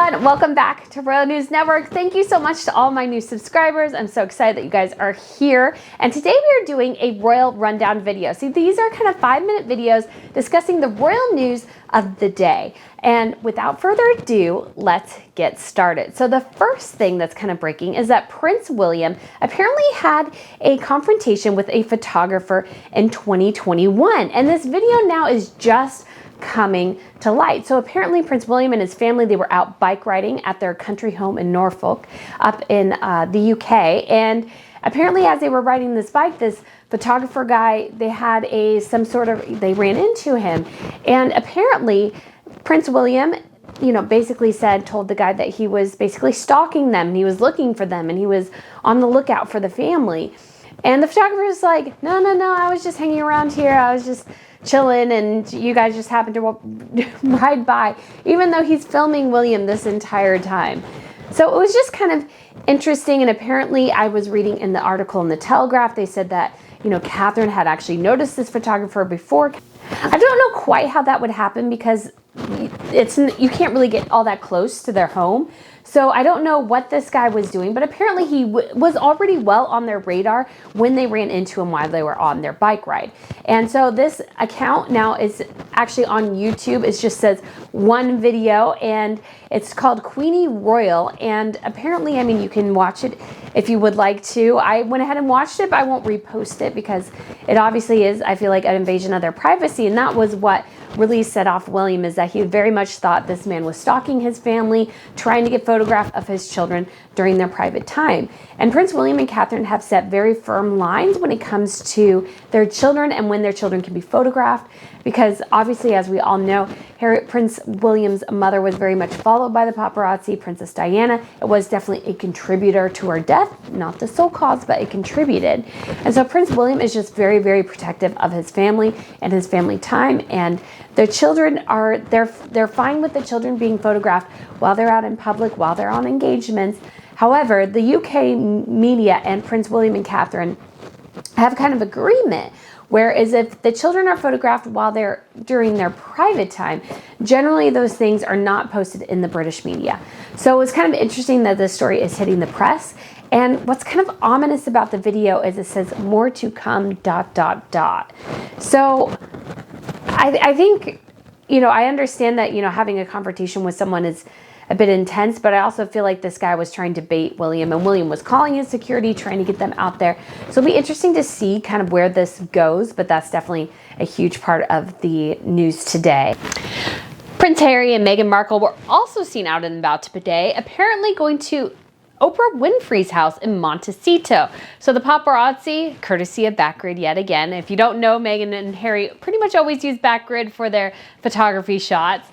everyone, welcome back to Royal News Network. Thank you so much to all my new subscribers. I'm so excited that you guys are here. And today we are doing a royal rundown video. See, these are kind of 5-minute videos discussing the royal news of the day. And without further ado, let's get started. So the first thing that's kind of breaking is that Prince William apparently had a confrontation with a photographer in 2021. And this video now is just coming to light. So apparently Prince William and his family, they were out bike riding at their country home in Norfolk up in the UK. And apparently as they were riding this bike, this photographer guy, they had they ran into him. And apparently Prince William, basically told the guy that he was basically stalking them. He was looking for them and he was on the lookout for the family. And the photographer was like, no, I was just hanging around here. I was just chilling and you guys just happened to ride by, even though he's filming William this entire time. So it was just kind of interesting. And apparently I was reading in the article in the Telegraph, they said that, Catherine had actually noticed this photographer before. I don't know quite how that would happen because you can't really get all that close to their home. So I don't know what this guy was doing, but apparently he was already well on their radar when they ran into him while they were on their bike ride. And so this account now is actually on YouTube. It just says one video and it's called Queenie Royal. And apparently, you can watch it if you would like to. I went ahead and watched it, but I won't repost it because it obviously is, I feel like, an invasion of their privacy. And that was what really set off William, is that he very much thought this man was stalking his family, trying to get photographs of his children during their private time. And Prince William and Catherine have set very firm lines when it comes to their children and when their children can be photographed, because obviously, as we all know, Prince William's mother was very much followed by the paparazzi, Princess Diana. It was definitely a contributor to her death, not the sole cause, but it contributed. And so Prince William is just very, very protective of his family and his family time. And their children they're fine with the children being photographed while they're out in public, while they're on engagements. However, the UK media and Prince William and Catherine have kind of agreement. Whereas if the children are photographed while they're during their private time, generally those things are not posted in the British media. So it's kind of interesting that this story is hitting the press. And what's kind of ominous about the video is it says more to come ... So I think, I understand that, having a confrontation with someone is a bit intense, but I also feel like this guy was trying to bait William, and William was calling his security, trying to get them out there. So it'll be interesting to see kind of where this goes, but that's definitely a huge part of the news today. Prince Harry and Meghan Markle were also seen out and about today, apparently going to Oprah Winfrey's house in Montecito. So the paparazzi, courtesy of Backgrid yet again. If you don't know, Meghan and Harry pretty much always use Backgrid for their photography shots.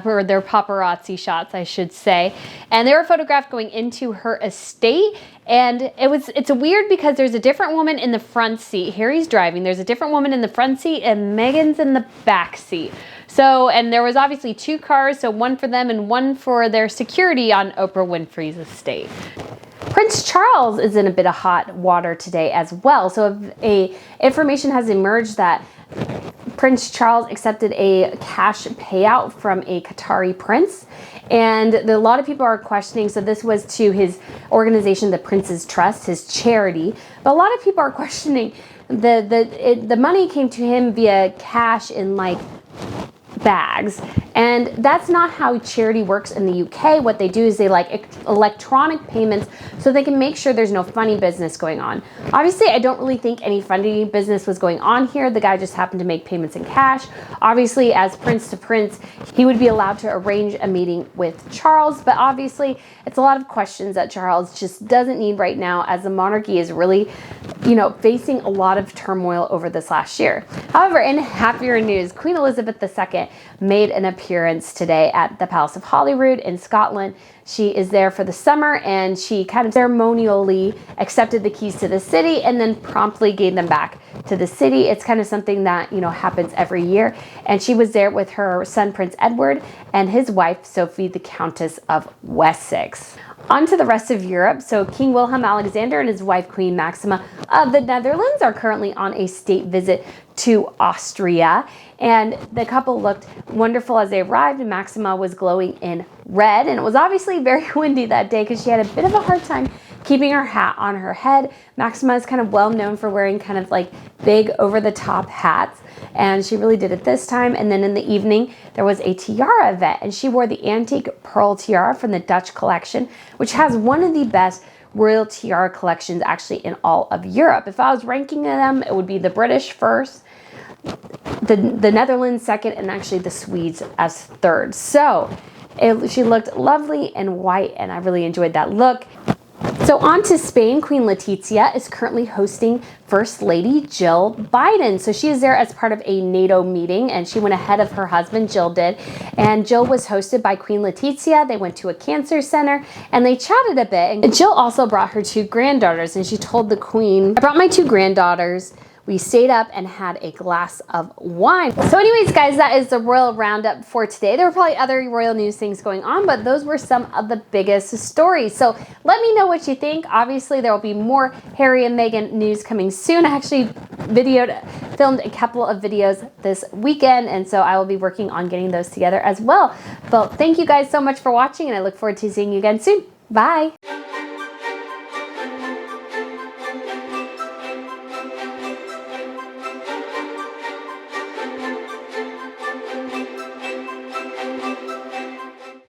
For their paparazzi shots, I should say. And they were photographed going into her estate. And it's weird because there's a different woman in the front seat. Harry's driving. There's a different woman in the front seat and Meghan's in the back seat. So, and there was obviously 2 cars, so one for them and one for their security on Oprah Winfrey's estate. Prince Charles is in a bit of hot water today as well. So information has emerged that Prince Charles accepted a cash payout from a Qatari Prince. And a lot of people are questioning, so this was to his organization, the Prince's Trust, his charity. But a lot of people are questioning the money came to him via cash in bags. And that's not how charity works in the UK. What they do is they like electronic payments so they can make sure there's no funny business going on. Obviously, I don't really think any funny business was going on here. The guy just happened to make payments in cash. Obviously, as prince to prince, he would be allowed to arrange a meeting with Charles. But obviously, it's a lot of questions that Charles just doesn't need right now, as the monarchy is really, facing a lot of turmoil over this last year. However, in happier news, Queen Elizabeth II made an appearance today at the Palace of Holyrood in Scotland. She is there for the summer, and she kind of ceremonially accepted the keys to the city and then promptly gave them back to the city. It's kind of something that, happens every year. And she was there with her son, Prince Edward, and his wife, Sophie, the Countess of Wessex. On to the rest of Europe. So King Willem-Alexander and his wife Queen Maxima of the Netherlands are currently on a state visit to Austria. And the couple looked wonderful as they arrived, and Maxima was glowing in red. And it was obviously very windy that day because she had a bit of a hard time keeping her hat on her head. Maxima is kind of well known for wearing kind of like big over-the-top hats, and she really did it this time. And then in the evening, there was a tiara event, and she wore the antique pearl tiara from the Dutch collection, which has one of the best royal tiara collections actually in all of Europe. If I was ranking them, it would be the British first, the Netherlands second, and actually the Swedes as third. So she looked lovely in white, and I really enjoyed that look. So on to Spain. Queen Letizia is currently hosting First Lady Jill Biden. So she is there as part of a NATO meeting, and she went ahead of her husband, Jill did. And Jill was hosted by Queen Letizia. They went to a cancer center and they chatted a bit. And Jill also brought her 2 granddaughters, and she told the Queen, "I brought my 2 granddaughters. We stayed up and had a glass of wine." So anyways, guys, that is the royal roundup for today. There were probably other royal news things going on, but those were some of the biggest stories. So let me know what you think. Obviously, there will be more Harry and Meghan news coming soon. I actually filmed a couple of videos this weekend, and so I will be working on getting those together as well. But thank you guys so much for watching, and I look forward to seeing you again soon. Bye.